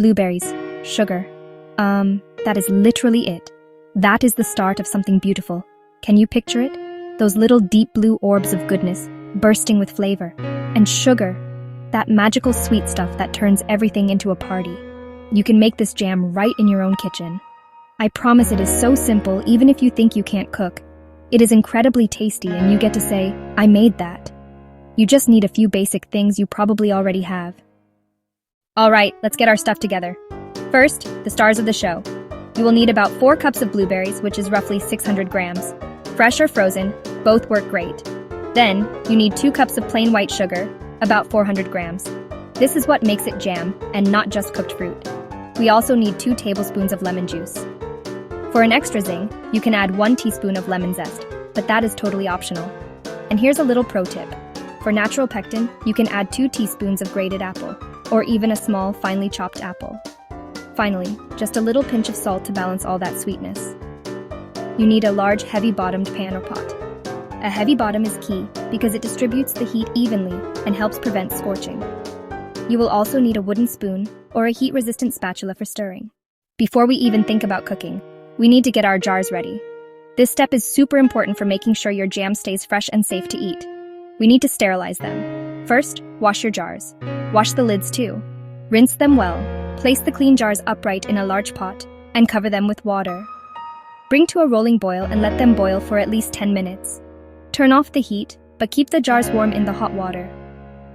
blueberries, sugar. That is literally it. That is the start of something beautiful. Can you picture it? Those little deep blue orbs of goodness, bursting with flavor. And sugar, that magical sweet stuff that turns everything into a party. You can make this jam right in your own kitchen. I promise it is so simple even if you think you can't cook. It is incredibly tasty and you get to say, I made that. You just need a few basic things you probably already have. Alright, let's get our stuff together. First, the stars of the show. You will need about 4 cups of blueberries, which is roughly 600 grams. Fresh or frozen, both work great. Then, you need 2 cups of plain white sugar, about 400 grams. This is what makes it jam, and not just cooked fruit. We also need 2 tablespoons of lemon juice. For an extra zing, you can add 1 teaspoon of lemon zest, but that is totally optional. And here's a little pro tip. For natural pectin, you can add 2 teaspoons of grated apple, or even a small, finely chopped apple. Finally, just a little pinch of salt to balance all that sweetness. You need a large, heavy-bottomed pan or pot. A heavy bottom is key because it distributes the heat evenly and helps prevent scorching. You will also need a wooden spoon or a heat-resistant spatula for stirring. Before we even think about cooking, we need to get our jars ready. This step is super important for making sure your jam stays fresh and safe to eat. We need to sterilize them. First, wash your jars. Wash the lids too. Rinse them well. Place the clean jars upright in a large pot and cover them with water. Bring to a rolling boil and let them boil for at least 10 minutes. Turn off the heat, but keep the jars warm in the hot water.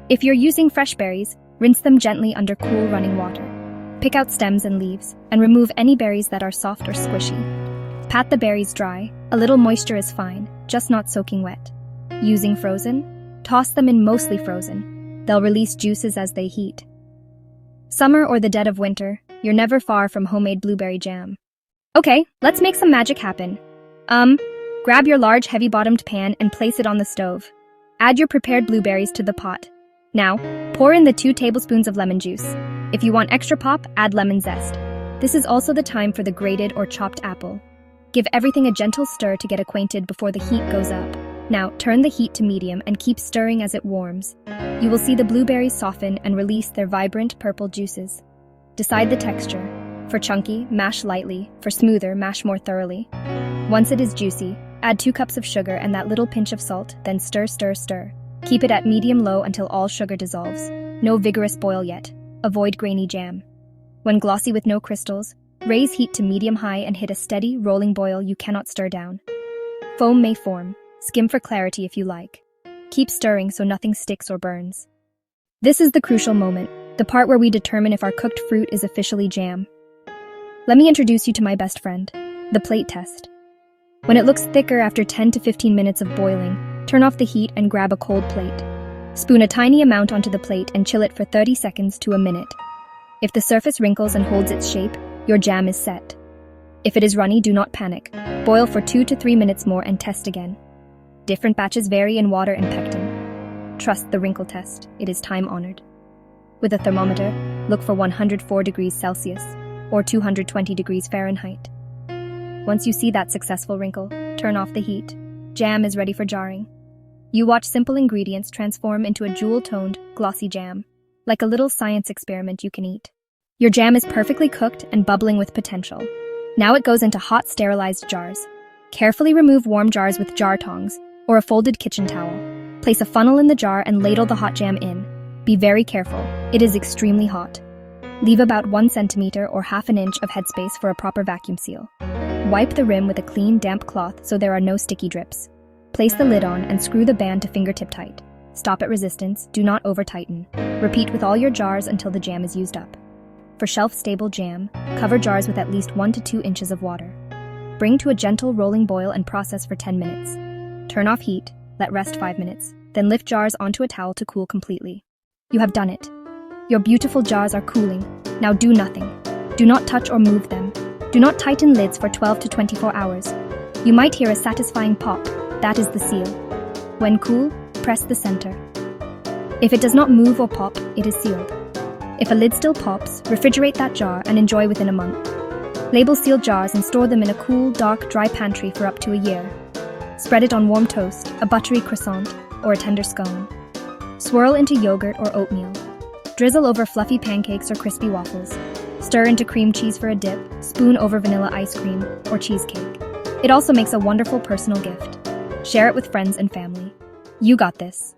If you're using fresh berries, rinse them gently under cool running water. Pick out stems and leaves, and remove any berries that are soft or squishy. Pat the berries dry. A little moisture is fine, just not soaking wet. Using frozen? Toss them in mostly frozen. They'll release juices as they heat. Summer or the dead of winter, you're never far from homemade blueberry jam. Okay, let's make some magic happen. Grab your large, heavy-bottomed pan and place it on the stove. Add your prepared blueberries to the pot. Now, pour in the 2 tablespoons of lemon juice. If you want extra pop, add lemon zest. This is also the time for the grated or chopped apple. Give everything a gentle stir to get acquainted before the heat goes up. Now, turn the heat to medium and keep stirring as it warms. You will see the blueberries soften and release their vibrant purple juices. Decide the texture. For chunky, mash lightly. For smoother, mash more thoroughly. Once it is juicy, add 2 cups of sugar and that little pinch of salt, then stir, stir, stir. Keep it at medium-low until all sugar dissolves. No vigorous boil yet. Avoid grainy jam. When glossy with no crystals, raise heat to medium-high and hit a steady, rolling boil you cannot stir down. Foam may form. Skim for clarity if you like. Keep stirring so nothing sticks or burns. This is the crucial moment, the part where we determine if our cooked fruit is officially jam. Let me introduce you to my best friend, the plate test. When it looks thicker after 10 to 15 minutes of boiling, turn off the heat and grab a cold plate. Spoon a tiny amount onto the plate and chill it for 30 seconds to a minute. If the surface wrinkles and holds its shape, your jam is set. If it is runny, do not panic. Boil for 2 to 3 minutes more and test again. Different batches vary in water and pectin. Trust the wrinkle test. It is time-honored. With a thermometer, look for 104 degrees Celsius or 220 degrees Fahrenheit. Once you see that successful wrinkle, turn off the heat. Jam is ready for jarring. You watch simple ingredients transform into a jewel-toned, glossy jam, like a little science experiment you can eat. Your jam is perfectly cooked and bubbling with potential. Now it goes into hot, sterilized jars. Carefully remove warm jars with jar tongs or a folded kitchen towel. Place a funnel in the jar and ladle the hot jam in. Be very careful. It is extremely hot. Leave about 1 centimeter or half an inch of headspace for a proper vacuum seal. Wipe the rim with a clean, damp cloth so there are no sticky drips. Place the lid on and screw the band to fingertip tight. Stop at resistance, do not over-tighten. Repeat with all your jars until the jam is used up. For shelf-stable jam, cover jars with at least 1 to 2 inches of water. Bring to a gentle rolling boil and process for 10 minutes. Turn off heat, let rest 5 minutes, then lift jars onto a towel to cool completely. You have done it. Your beautiful jars are cooling. Now do nothing. Do not touch or move them. Do not tighten lids for 12 to 24 hours. You might hear a satisfying pop. That is the seal. When cool, press the center. If it does not move or pop, it is sealed. If a lid still pops, refrigerate that jar and enjoy within a month. Label sealed jars and store them in a cool, dark, dry pantry for up to a year. Spread it on warm toast, a buttery croissant, or a tender scone. Swirl into yogurt or oatmeal. Drizzle over fluffy pancakes or crispy waffles. Stir into cream cheese for a dip, spoon over vanilla ice cream or cheesecake. It also makes a wonderful personal gift. Share it with friends and family. You got this.